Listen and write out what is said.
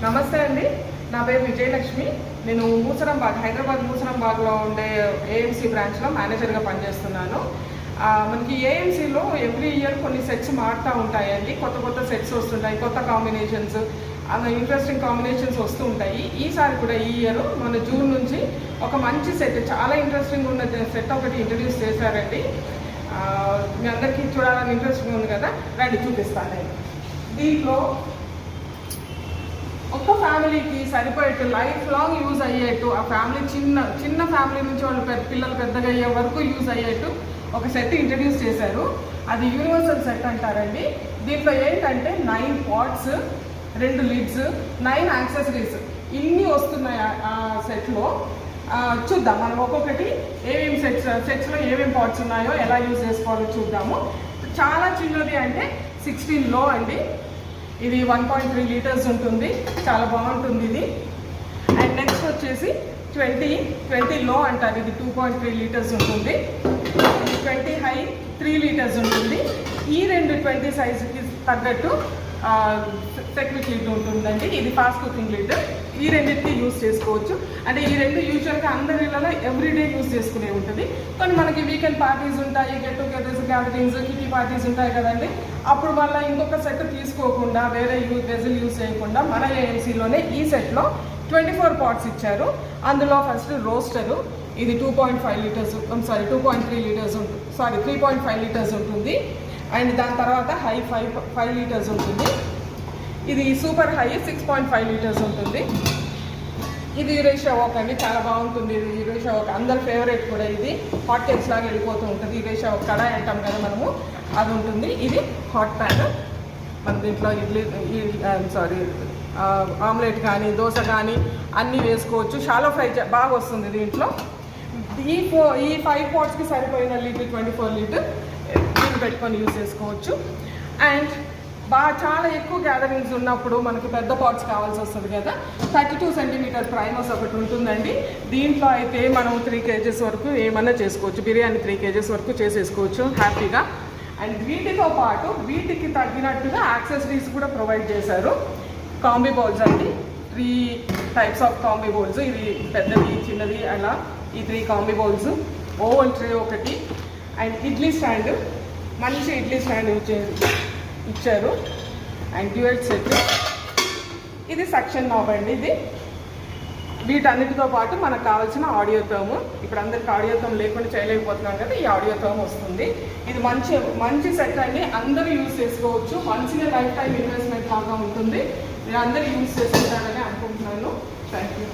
నమస్తే అండి, నా పేరు విజయలక్ష్మి. నేను హైదరాబాద్ మూసరంబాగ్లో ఉండే ఏఎంసీ బ్రాంచ్లో మేనేజర్గా పనిచేస్తున్నాను. మనకి ఏఎంసీలో ఎవ్రీ ఇయర్ కొన్ని సెట్స్ మారుతూ ఉంటాయండి. కొత్త సెట్స్ వస్తుంటాయి, కొత్త కాంబినేషన్స్, ఇంట్రెస్టింగ్ కాంబినేషన్స్ వస్తూ ఉంటాయి. ఈసారి కూడా ఈ ఇయర్ మన జూన్ నుంచి ఒక మంచి సెట్, చాలా ఇంట్రెస్టింగ్ ఉన్న సెట్ ఒకటి ఇంట్రడ్యూస్ చేశారండి. మీ అందరికీ చూడాలని ఇంట్రెస్టింగ్ ఉంది కదా, రండి చూపిస్తాను. నేను దీంట్లో ఒక్క ఫ్యామిలీకి సరిపోయేట్టు, లైఫ్ లాంగ్ యూజ్ అయ్యేట్టు, ఆ ఫ్యామిలీ చిన్న ఫ్యామిలీ నుంచి వాళ్ళు పిల్లలు పెద్దగా అయ్యే వరకు యూజ్ అయ్యేట్టు ఒక సెట్ ఇంట్రడ్యూస్ చేశారు. అది యూనివర్సల్ సెట్ అంటారండి. దీంట్లో ఏంటంటే 9 పాట్స్, 2 లిడ్స్, 9 యాక్సెసరీస్ ఇన్ని వస్తున్నాయి ఆ సెట్లో. చూద్దాం మనం ఒక్కొక్కటి ఏమేమి సెట్స్లో ఏమేమి పాట్స్ ఉన్నాయో, ఎలా యూజ్ చేసుకోవాలో చూద్దాము. చాలా చిన్నది అంటే 16 లో అండి. ఇది 1.3 లీటర్స్ ఉంటుంది, చాలా బాగుంటుంది ఇది. అండ్ నెక్స్ట్ వచ్చేసి 20 లో అంటారు, ఇది 2.3 లీటర్స్ ఉంటుంది. 20 హై 3 లీటర్స్ ఉంటుంది. ఈ రెండు 20 సైజుకి తగ్గట్టు టెక్నిక్ లిడ్ ఉంటుందండి. ఇది ఫాస్ట్ కుకింగ్ లిడ్. ఈ రెండింటికి యూజ్ చేసుకోవచ్చు. అంటే ఈ రెండు యూజువల్గా అందరి ఇళ్ళలో ఎవ్రీడే యూజ్ చేసుకునే ఉంటుంది. కానీ మనకి వీకెండ్ పార్టీస్ ఉంటాయి, get togethers, gatherings, kitty parties ఉంటాయి కదండి. అప్పుడు మళ్ళీ ఇంకొక సెట్ తీసుకోకుండా, వేరే వెజిల్ యూజ్ చేయకుండా మన ఏఎంసీలోనే ఈ సెట్లో 24 పాట్స్ ఇచ్చారు. అందులో ఫస్ట్ రోస్టరు, ఇది 2.5 లీటర్స్ 2.3 లీటర్స్ ఉంటుంది, 3.5 లీటర్స్ ఉంటుంది. అండ్ దాని తర్వాత హై 5 లీటర్స్ ఉంటుంది. ఇది సూపర్ హై 6.5 లీటర్స్ ఉంటుంది. ఇది యురేషియా ఓక్ అండి, చాలా బాగుంటుంది. ఇది యురేషియా ఓక్, అందరి ఫేవరెట్ కూడా. ఇది హాట్ కేక్స్ లాగా వెళ్ళిపోతూ ఉంటుంది. యురేషియా ఓక్ కడాయి అంటాం కదా మనము, అది ఉంటుంది. ఇది హాట్ ప్యాన్. మన దీంట్లో ఆమ్లెట్ కానీ, దోశ కానీ అన్నీ వేసుకోవచ్చు. షాలో ఫ్రై బాగా వస్తుంది దీంట్లో. ఈ 5 పాట్స్కి సరిపోయిన లీటర్ 24 లీటర్ దీన్ని పెట్టుకొని యూజ్ చేసుకోవచ్చు. అండ్ చాలా ఎక్కువ గ్యాదరింగ్స్ ఉన్నప్పుడు మనకు పెద్ద పాట్స్ కావాల్సి వస్తుంది కదా. 32 సెంటీమీటర్ ప్రైమస్ ఒకటి ఉంటుందండి. దీంట్లో అయితే మనం 3 కేజెస్ వరకు ఏమన్నా చేసుకోవచ్చు. బిర్యానీ 3 కేజెస్ వరకు చేసేసుకోవచ్చు హ్యాపీగా. అండ్ వీటితో పాటు వీటికి తగ్గినట్టుగా యాక్సెసరీస్ కూడా ప్రొవైడ్ చేశారు. కాంబీ బౌల్స్ అండి, 3 టైప్స్ ఆఫ్ కాంబీ బౌల్స్. ఇది పెద్దది, చిన్నది, అలా ఈ 3 కాంబీ బౌల్స్. ఓవెన్ ట్రే ఒకటి. అండ్ ఇడ్లీ స్టాండ్, మంచి ఇడ్లీ స్టాండ్ ఇచ్చారు. And dual set. ఇది సక్షన్ నాబ్ అండి. ఇది వీటన్నిటితో పాటు మనకు కావాల్సిన ఆడియోథర్మ్. ఇప్పుడు అందరికి ఆడియోథర్మ్ లేకుండా చేయలేకపోతున్నాం కదా, ఈ ఆడియోథర్మ్ వస్తుంది. ఇది మంచి సెట్ అండి, అందరూ యూజ్ చేసుకోవచ్చు. మంచిగా లైఫ్ టైం ఇన్వెస్ట్మెంట్ లాగా ఉంటుంది. మీరు అందరూ యూజ్ చేసుకుంటారని అనుకుంటున్నాను. Thank you.